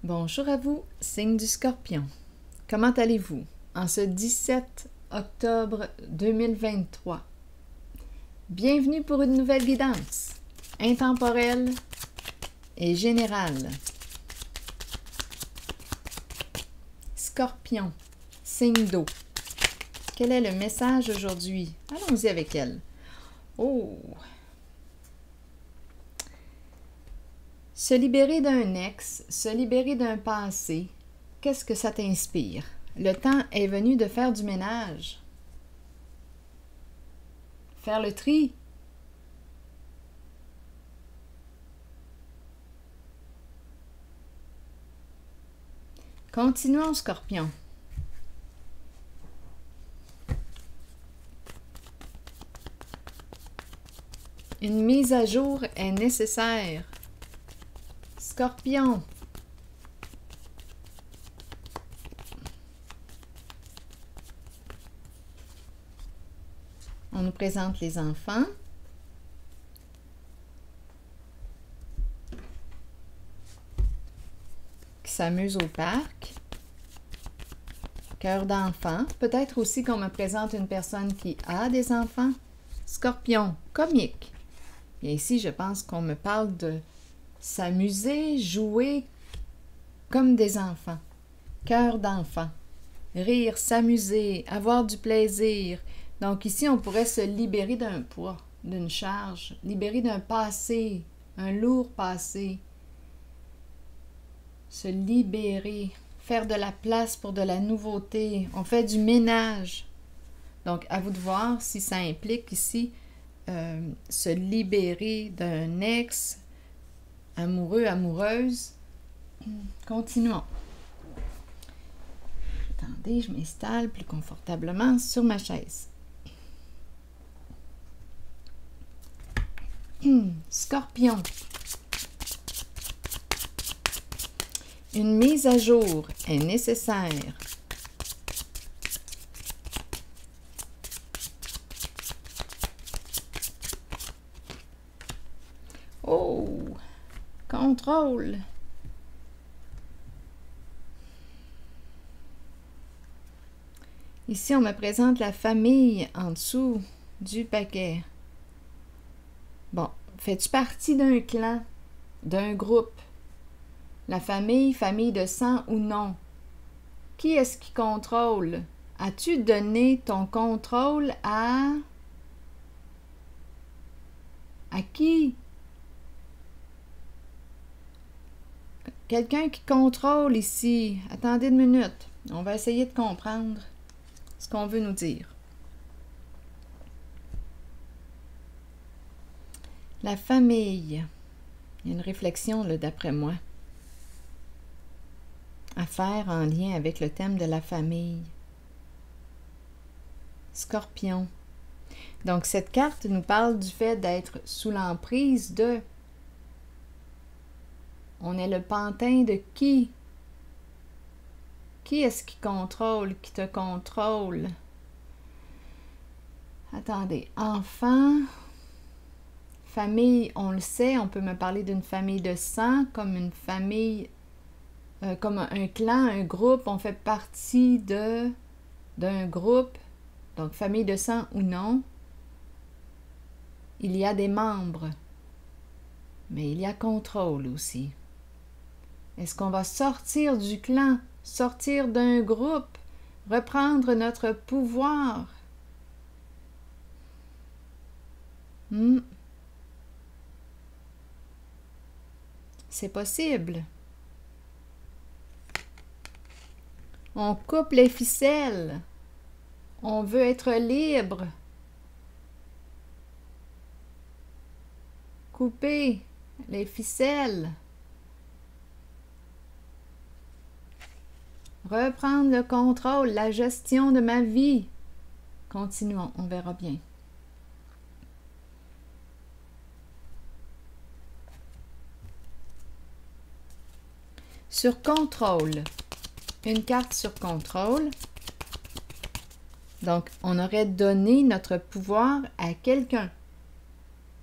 Bonjour à vous, signe du Scorpion. Comment allez-vous en ce 17 octobre 2023? Bienvenue pour une nouvelle guidance intemporelle et générale. Scorpion, signe d'eau. Quel est le message aujourd'hui? Allons-y avec elle. Oh! Se libérer d'un ex, se libérer d'un passé, qu'est-ce que ça t'inspire? Le temps est venu de faire du ménage. Faire le tri. Continuons, Scorpion. Une mise à jour est nécessaire. Scorpion. On nous présente les enfants. Qui s'amusent au parc. Cœur d'enfant. Peut-être aussi qu'on me présente une personne qui a des enfants. Scorpion, comique. Et ici, je pense qu'on me parle de s'amuser, jouer comme des enfants. Cœur d'enfant. Rire, s'amuser, avoir du plaisir. Donc ici, on pourrait se libérer d'un poids, d'une charge, libérer d'un passé, un lourd passé. Se libérer, faire de la place pour de la nouveauté. On fait du ménage. Donc, à vous de voir si ça implique ici se libérer d'un ex, amoureux, amoureuse. Continuons. Attendez, je m'installe plus confortablement sur ma chaise. Scorpion. Une mise à jour est nécessaire. Oh! Contrôle. Ici, on me présente la famille en dessous du paquet. Bon, fais-tu partie d'un clan, d'un groupe? La famille, famille de sang ou non? Qui est-ce qui contrôle? As-tu donné ton contrôle à qui? Quelqu'un qui contrôle ici. Attendez une minute. On va essayer de comprendre ce qu'on veut nous dire. La famille. Il y a une réflexion, là, d'après moi, à faire en lien avec le thème de la famille. Scorpion. Donc, cette carte nous parle du fait d'être sous l'emprise de... On est le pantin de qui? Qui est-ce qui contrôle, qui te contrôle? Attendez, enfant, famille, on le sait, on peut me parler d'une famille de sang, comme une famille, comme un clan, un groupe, on fait partie d'un groupe, donc famille de sang ou non. Il y a des membres, mais il y a contrôle aussi. Est-ce qu'on va sortir du clan, sortir d'un groupe, reprendre notre pouvoir? C'est possible. On coupe les ficelles. On veut être libre. Couper les ficelles. Reprendre le contrôle, la gestion de ma vie. Continuons, on verra bien. Sur contrôle. Une carte sur contrôle. Donc, on aurait donné notre pouvoir à quelqu'un.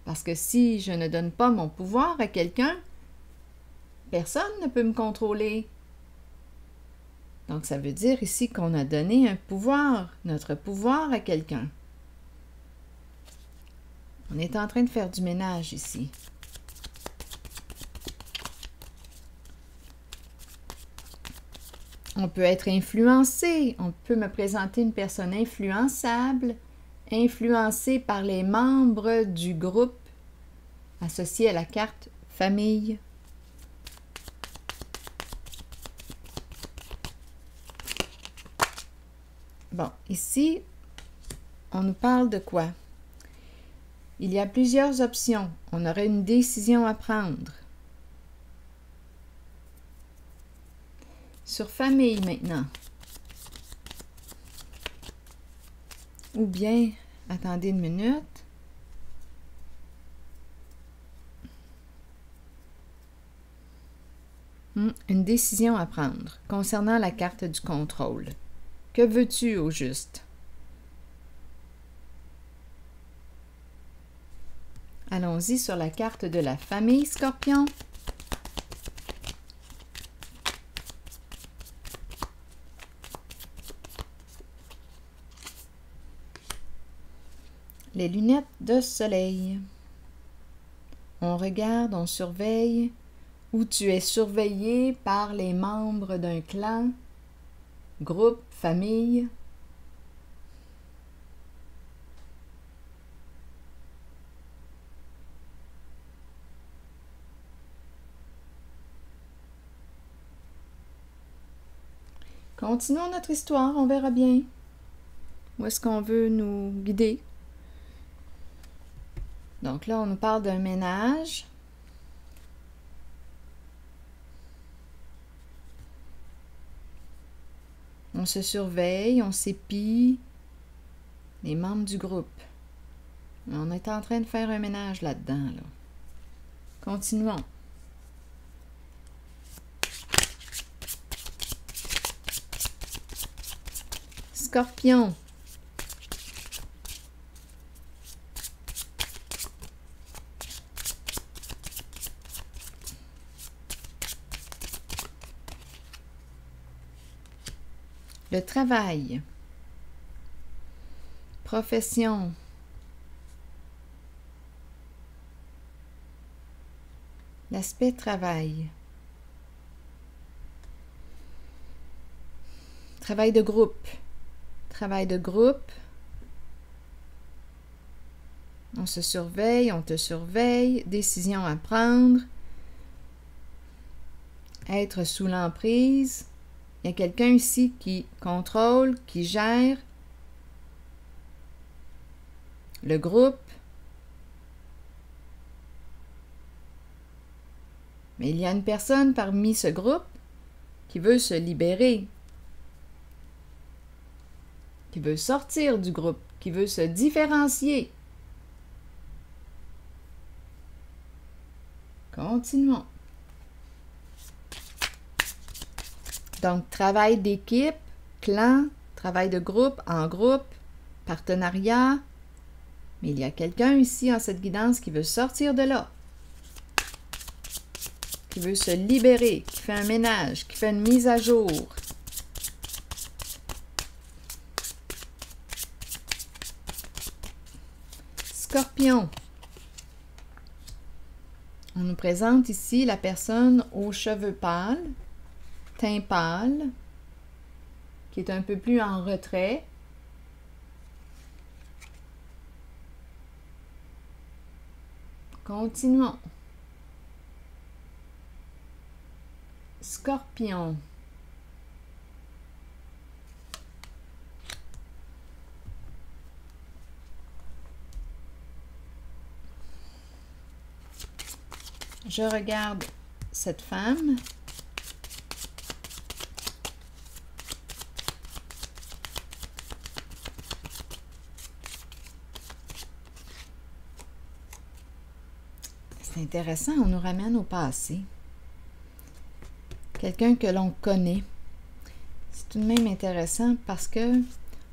Parce que si je ne donne pas mon pouvoir à quelqu'un, Personne ne peut me contrôler. Donc, ça veut dire ici qu'on a donné un pouvoir, notre pouvoir à quelqu'un. On est en train de faire du ménage ici. On peut être influencé. On peut me présenter une personne influençable, influencée par les membres du groupe associé à la carte famille. Bon, ici, on nous parle de quoi? Il y a plusieurs options. On aurait une décision à prendre. Sur famille maintenant. Ou bien, attendez une minute. Une décision à prendre concernant la carte du contrôle. Que veux-tu au juste? Allons-y sur la carte de la famille Scorpion. Les lunettes de soleil. On regarde, on surveille, ou tu es surveillé par les membres d'un clan, groupe, famille. Continuons notre histoire, on verra bien. Où est-ce qu'on veut nous guider? Donc là, on nous parle d'un ménage. On se surveille, on s'épie. Les membres du groupe. On est en train de faire un ménage là-dedans, là. Continuons. Scorpion. Le travail. Profession. L'aspect travail. Travail de groupe. Travail de groupe. On se surveille, on te surveille. Décision à prendre. Être sous l'emprise. Il y a quelqu'un ici qui contrôle, qui gère le groupe. Mais il y a une personne parmi ce groupe qui veut se libérer, qui veut sortir du groupe, qui veut se différencier. Continuons. Donc, travail d'équipe, clan, travail de groupe, en groupe, partenariat. Mais il y a quelqu'un ici en cette guidance qui veut sortir de là, qui veut se libérer, qui fait un ménage, qui fait une mise à jour. Scorpion. On nous présente ici la personne aux cheveux pâles, teint pâle, qui est un peu plus en retrait. Continuons. Scorpion. Je regarde cette femme. C'est intéressant, on nous ramène au passé. Quelqu'un que l'on connaît. C'est tout de même intéressant parce que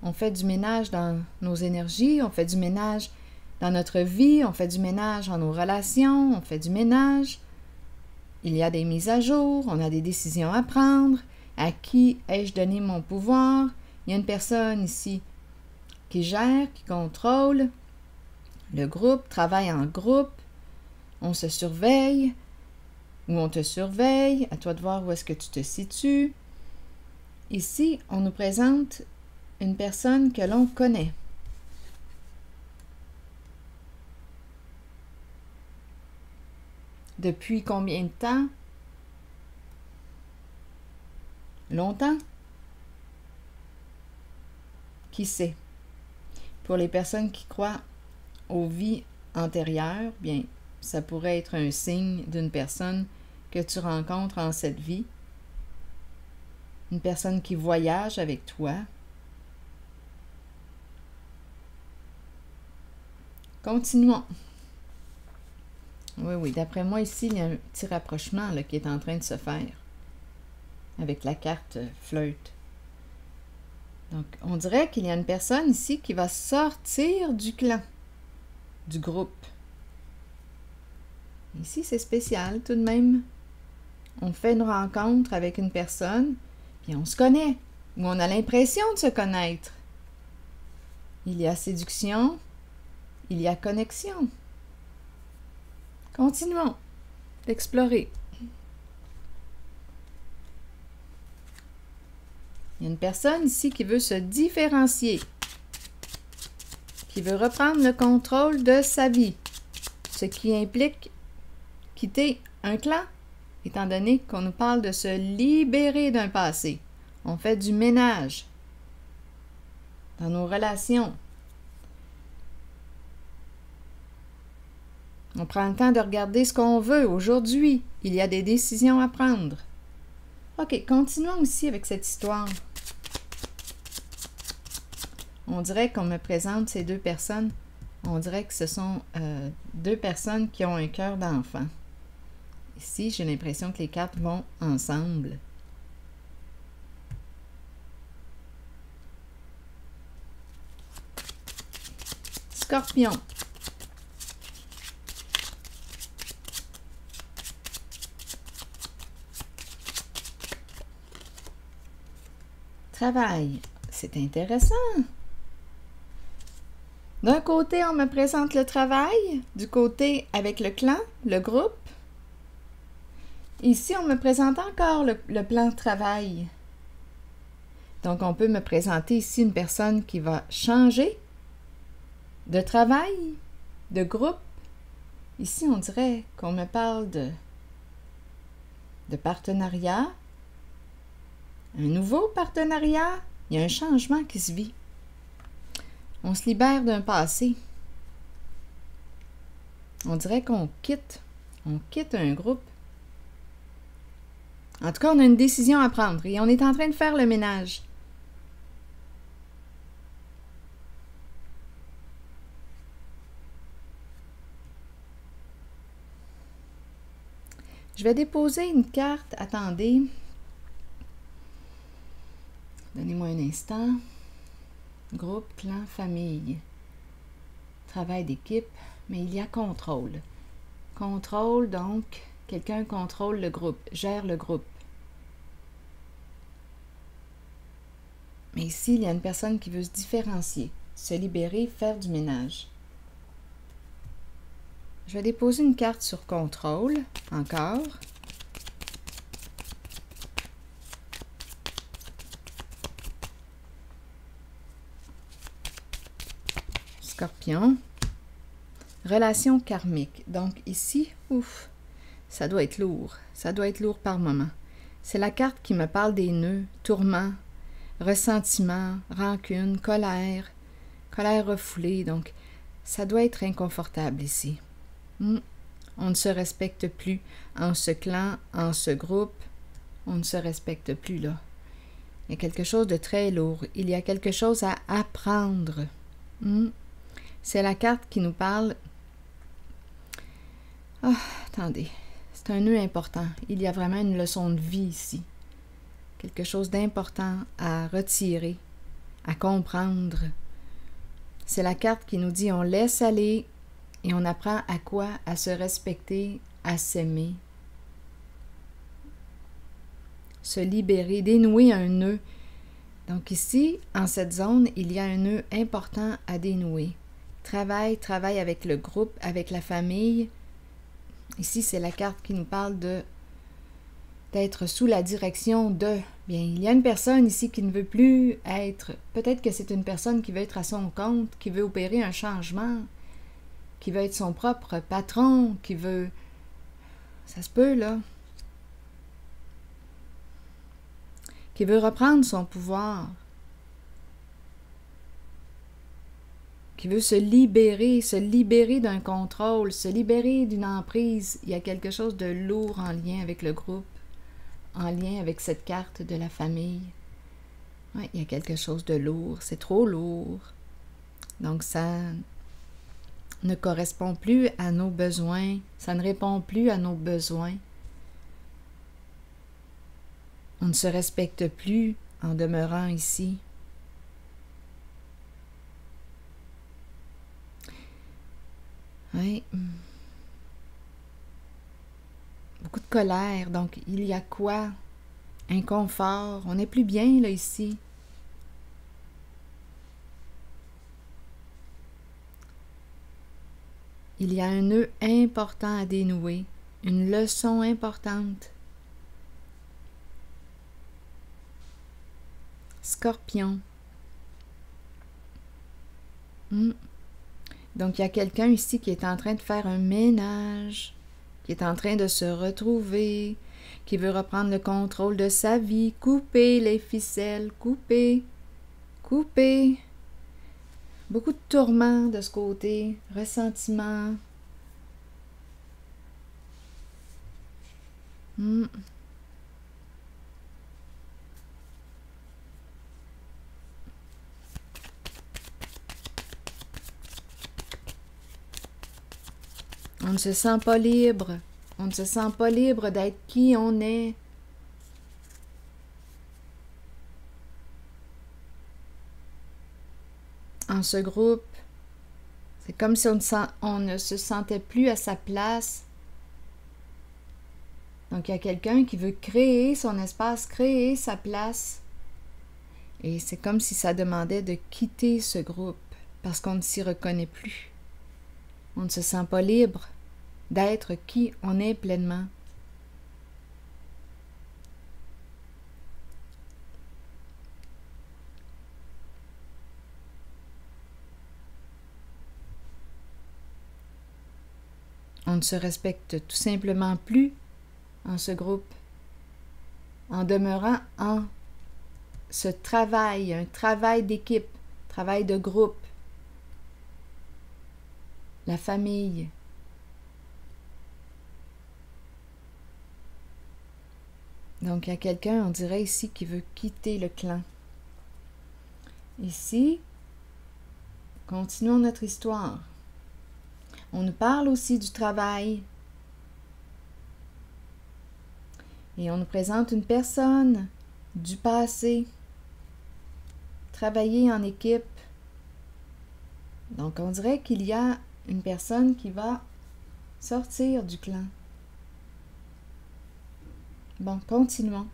on fait du ménage dans nos énergies, on fait du ménage dans notre vie, on fait du ménage dans nos relations, on fait du ménage. il y a des mises à jour, on a des décisions à prendre. À qui ai-je donné mon pouvoir? Il y a une personne ici qui gère, qui contrôle. Le groupe travaille en groupe. On se surveille ou on te surveille. À toi de voir où est-ce que tu te situes. Ici, on nous présente une personne que l'on connaît. Depuis combien de temps? Longtemps? Qui sait? Pour les personnes qui croient aux vies antérieures, bien, ça pourrait être un signe d'une personne que tu rencontres en cette vie. Une personne qui voyage avec toi. Continuons. Oui, d'après moi, ici, il y a un petit rapprochement là, qui est en train de se faire avec la carte fleute. Donc, on dirait qu'il y a une personne ici qui va sortir du clan, du groupe. Ici, c'est spécial tout de même. On fait une rencontre avec une personne, puis on se connaît, ou on a l'impression de se connaître. Il y a séduction, il y a connexion. Continuons d'explorer. Il y a une personne ici qui veut se différencier, qui veut reprendre le contrôle de sa vie, ce qui implique quitter un clan, étant donné qu'on nous parle de se libérer d'un passé. On fait du ménage dans nos relations. On prend le temps de regarder ce qu'on veut aujourd'hui. Il y a des décisions à prendre. OK, continuons aussi avec cette histoire. On dirait qu'on me présente ces deux personnes. On dirait que ce sont deux personnes qui ont un cœur d'enfant. Ici, j'ai l'impression que les cartes vont ensemble. Scorpion. Travail. C'est intéressant. D'un côté, on me présente le travail. Du côté, avec le clan, le groupe. Ici, on me présente encore le plan de travail. Donc, on peut me présenter ici une personne qui va changer de travail, de groupe. Ici, on dirait qu'on me parle de partenariat. Un nouveau partenariat. Il y a un changement qui se vit. On se libère d'un passé. On dirait qu'on quitte un groupe. En tout cas, on a une décision à prendre et on est en train de faire le ménage. Je vais déposer une carte. Attendez. Donnez-moi un instant. Groupe, clan, famille. Travail d'équipe, mais il y a contrôle. Contrôle, donc, quelqu'un contrôle le groupe, gère le groupe. Mais ici, il y a une personne qui veut se différencier, se libérer, faire du ménage. Je vais déposer une carte sur contrôle, encore. Scorpion. Relation karmique. Donc ici, ouf, ça doit être lourd. Ça doit être lourd par moment. C'est la carte qui me parle des nœuds, tourments, ressentiment, rancune, colère refoulée. Donc, ça doit être inconfortable ici. On ne se respecte plus en ce clan, en ce groupe. On ne se respecte plus là. Il y a quelque chose de très lourd. Il y a quelque chose à apprendre. C'est la carte qui nous parle. Ah, attendez. C'est un nœud important. Il y a vraiment une leçon de vie ici. Quelque chose d'important à retirer, à comprendre. C'est la carte qui nous dit on laisse aller et on apprend à quoi? À se respecter, à s'aimer. se libérer, dénouer un nœud. Donc ici, en cette zone, il y a un nœud important à dénouer. Travail avec le groupe, avec la famille. Ici, c'est la carte qui nous parle d'être sous la direction de. Bien, il y a une personne ici qui ne veut plus être. Peut-être que c'est une personne qui veut être à son compte, qui veut opérer un changement, qui veut être son propre patron, qui veut. Ça se peut, là. Qui veut reprendre son pouvoir. Qui veut se libérer d'un contrôle, se libérer d'une emprise. Il y a quelque chose de lourd en lien avec le groupe, en lien avec cette carte de la famille. Oui, il y a quelque chose de lourd, c'est trop lourd. Donc ça ne correspond plus à nos besoins, ça ne répond plus à nos besoins. On ne se respecte plus en demeurant ici. Oui. Beaucoup de colère. Donc, il y a quoi? Inconfort. On n'est plus bien, là, ici. Il y a un nœud important à dénouer. Une leçon importante. Scorpion. Donc, il y a quelqu'un ici qui est en train de faire un ménage, qui est en train de se retrouver, qui veut reprendre le contrôle de sa vie, couper les ficelles, couper. Beaucoup de tourments de ce côté, ressentiment. On ne se sent pas libre. On ne se sent pas libre d'être qui on est. En ce groupe, c'est comme si on ne se sentait plus à sa place. Donc, il y a quelqu'un qui veut créer son espace, créer sa place. Et c'est comme si ça demandait de quitter ce groupe parce qu'on ne s'y reconnaît plus. On ne se sent pas libre d'être qui on est pleinement. On ne se respecte tout simplement plus en ce groupe, en demeurant en ce travail, un travail d'équipe, travail de groupe, la famille. Donc, il y a quelqu'un, on dirait ici, qui veut quitter le clan. Ici, continuons notre histoire. On nous parle aussi du travail. Et on nous présente une personne du passé. Travailler en équipe. Donc, on dirait qu'il y a une personne qui va sortir du clan. Bon, continuons.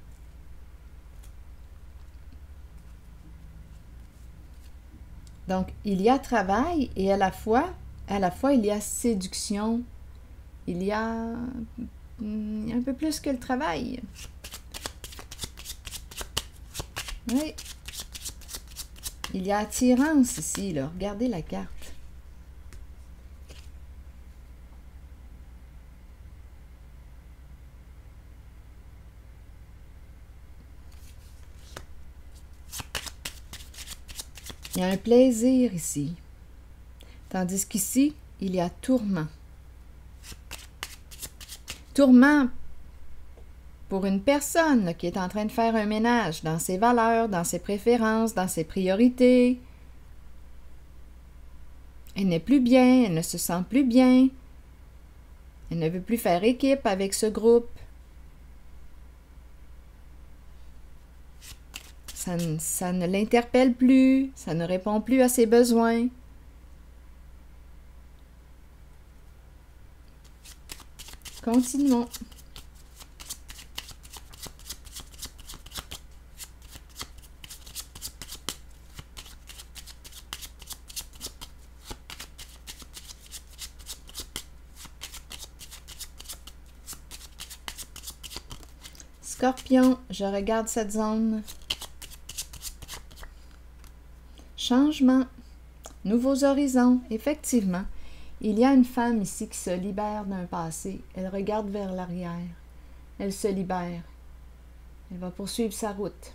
Donc, il y a travail et à la fois, il y a séduction. Il y a un peu plus que le travail. Oui. Il y a attirance ici, là. Regardez la carte. Il y a un plaisir ici. Tandis qu'ici, il y a tourment. Tourment pour une personne là, qui est en train de faire un ménage dans ses valeurs, dans ses préférences, dans ses priorités. Elle n'est plus bien, elle ne se sent plus bien. Elle ne veut plus faire équipe avec ce groupe. Ça ne l'interpelle plus, ça ne répond plus à ses besoins. Continuons. Scorpion, je regarde cette zone. Changement, nouveaux horizons, effectivement. Il y a une femme ici qui se libère d'un passé. Elle regarde vers l'arrière. Elle se libère. Elle va poursuivre sa route.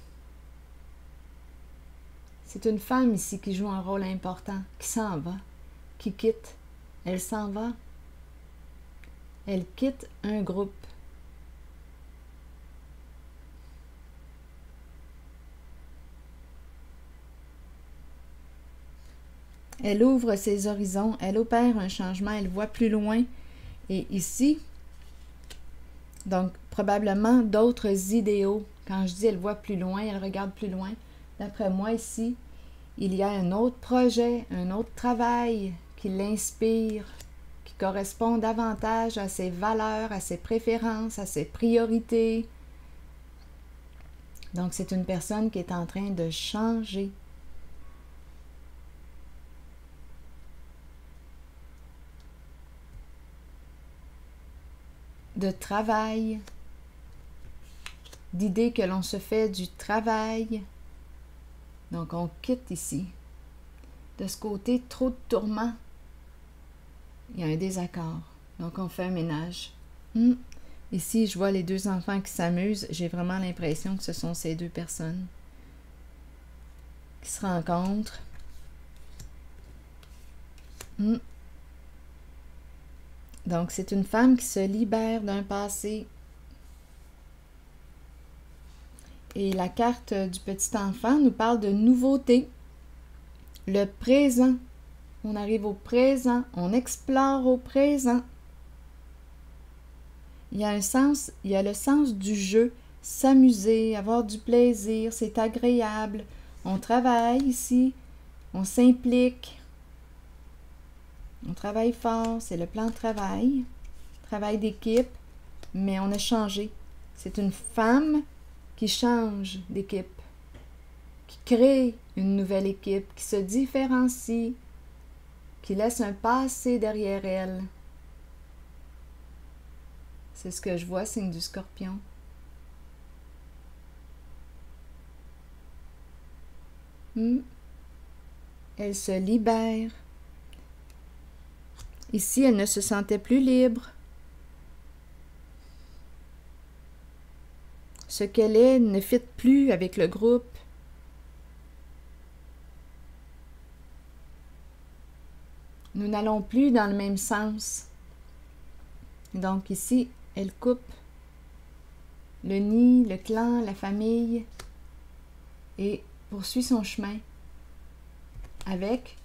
C'est une femme ici qui joue un rôle important, qui s'en va, qui quitte. Elle s'en va. Elle quitte un groupe. Elle ouvre ses horizons, elle opère un changement, elle voit plus loin. Et ici, donc probablement d'autres idéaux. Quand je dis elle voit plus loin, elle regarde plus loin. D'après moi ici, il y a un autre projet, un autre travail qui l'inspire, qui correspond davantage à ses valeurs, à ses préférences, à ses priorités. Donc c'est une personne qui est en train de changer. De travail, d'idées que l'on se fait du travail. Donc on quitte ici. De ce côté, trop de tourments. Il y a un désaccord. Donc on fait un ménage. Ici, je vois les deux enfants qui s'amusent. J'ai vraiment l'impression que ce sont ces deux personnes qui se rencontrent. Donc, c'est une femme qui se libère d'un passé. Et la carte du petit enfant nous parle de nouveauté. Le présent. On arrive au présent. On explore au présent. Il y a le sens du jeu. S'amuser, avoir du plaisir, c'est agréable. On travaille ici. On s'implique. On travaille fort, c'est le plan de travail d'équipe, mais on a changé. C'est une femme qui change d'équipe, qui crée une nouvelle équipe, qui se différencie, qui laisse un passé derrière elle. C'est ce que je vois, signe du Scorpion. Elle se libère. Ici, elle ne se sentait plus libre. Ce qu'elle est ne fit plus avec le groupe. Nous n'allons plus dans le même sens. Donc ici, elle coupe le nid, le clan, la famille et poursuit son chemin avec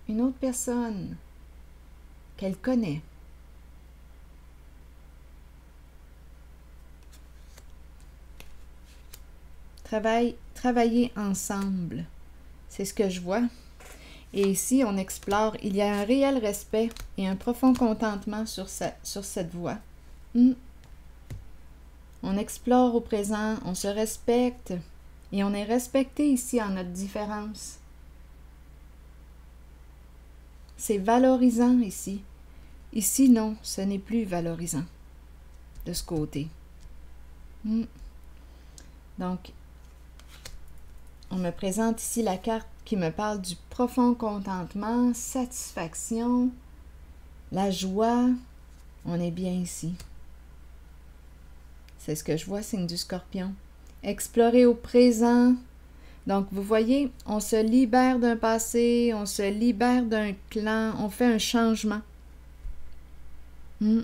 une autre personne qu'elle connaît. Travailler ensemble, c'est ce que je vois. Et ici, on explore, il y a un réel respect et un profond contentement sur cette voie. On explore au présent, on se respecte et on est respecté ici en notre différence. C'est valorisant ici. Ici, non, ce n'est plus valorisant de ce côté. Donc, on me présente ici la carte qui me parle du profond contentement, satisfaction, la joie. On est bien ici. C'est ce que je vois, signe du Scorpion. Explorer au présent. Donc, vous voyez, on se libère d'un passé, on se libère d'un clan, on fait un changement. On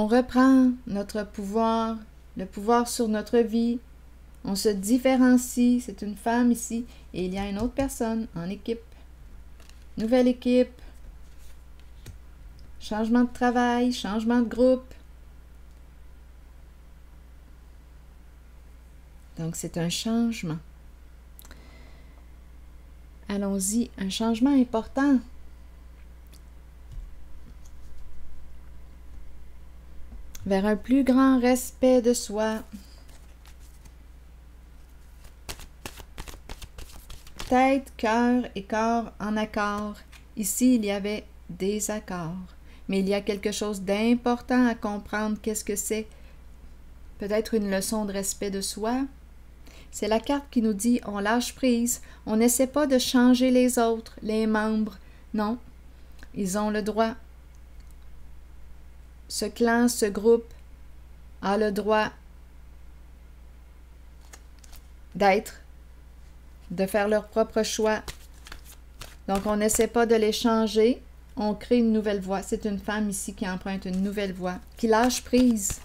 reprend notre pouvoir, le pouvoir sur notre vie. On se différencie, c'est une femme ici, et il y a une autre personne en équipe. Nouvelle équipe. Changement de travail, changement de groupe. Donc, c'est un changement. Allons-y, un changement important. Vers un plus grand respect de soi. Tête, cœur et corps en accord. Ici, il y avait des accords. Mais il y a quelque chose d'important à comprendre. Qu'est-ce que c'est? peut-être une leçon de respect de soi. C'est la carte qui nous dit on lâche prise, on n'essaie pas de changer les autres, les membres. Non, ils ont le droit. Ce clan, ce groupe a le droit d'être, de faire leur propre choix. Donc, on n'essaie pas de les changer, on crée une nouvelle voie. C'est une femme ici qui emprunte une nouvelle voie, qui lâche prise,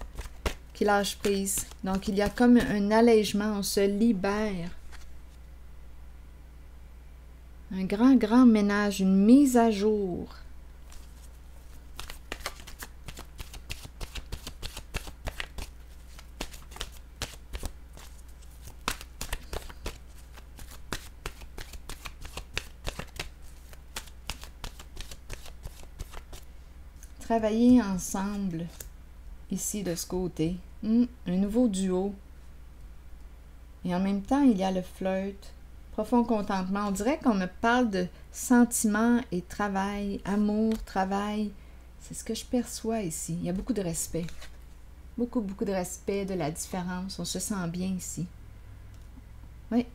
qui lâche prise. Donc, il y a comme un allègement, on se libère. Un grand, grand ménage, une mise à jour. Travailler ensemble, ici de ce côté. Un nouveau duo. Et en même temps, il y a le flirt, profond contentement. On dirait qu'on me parle de sentiments et travail, amour, travail. C'est ce que je perçois ici. Il y a beaucoup de respect. Beaucoup, beaucoup de respect de la différence. On se sent bien ici. Oui.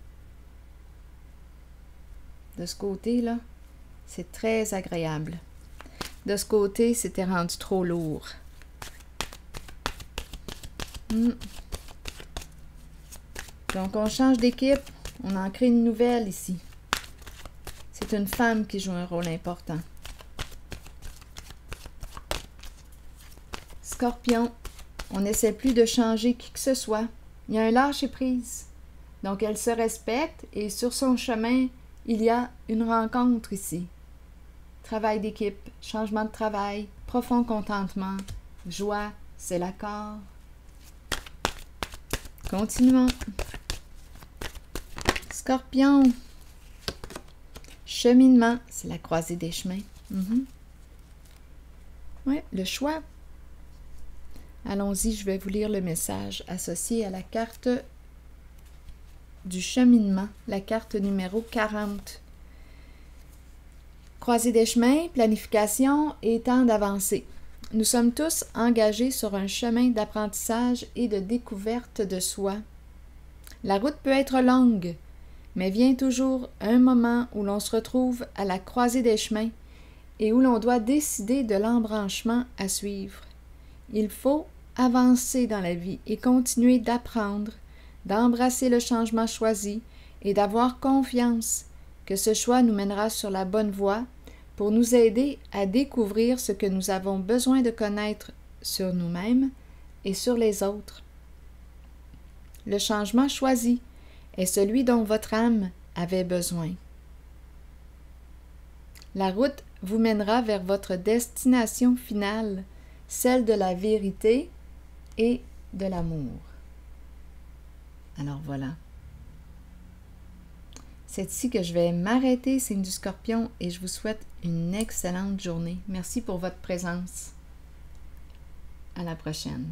De ce côté-là, c'est très agréable. De ce côté, c'était rendu trop lourd. Donc, on change d'équipe. On en crée une nouvelle ici. C'est une femme qui joue un rôle important. Scorpion, on n'essaie plus de changer qui que ce soit. Il y a un lâcher-prise. Donc, elle se respecte et sur son chemin, il y a une rencontre ici. Travail d'équipe, changement de travail, profond contentement, joie, c'est l'accord. Continuons. Scorpion. Cheminement, c'est la croisée des chemins. Oui, le choix. Allons-y, je vais vous lire le message associé à la carte du cheminement, la carte numéro 40. Croisée des chemins, planification et temps d'avancer. Nous sommes tous engagés sur un chemin d'apprentissage et de découverte de soi. La route peut être longue, mais vient toujours un moment où l'on se retrouve à la croisée des chemins et où l'on doit décider de l'embranchement à suivre. Il faut avancer dans la vie et continuer d'apprendre, d'embrasser le changement choisi et d'avoir confiance que ce choix nous mènera sur la bonne voie pour nous aider à découvrir ce que nous avons besoin de connaître sur nous-mêmes et sur les autres. Le changement choisi est celui dont votre âme avait besoin. La route vous mènera vers votre destination finale, celle de la vérité et de l'amour. Alors voilà. C'est ici que je vais m'arrêter, signe du Scorpion, et je vous souhaite une excellente journée. Merci pour votre présence. À la prochaine.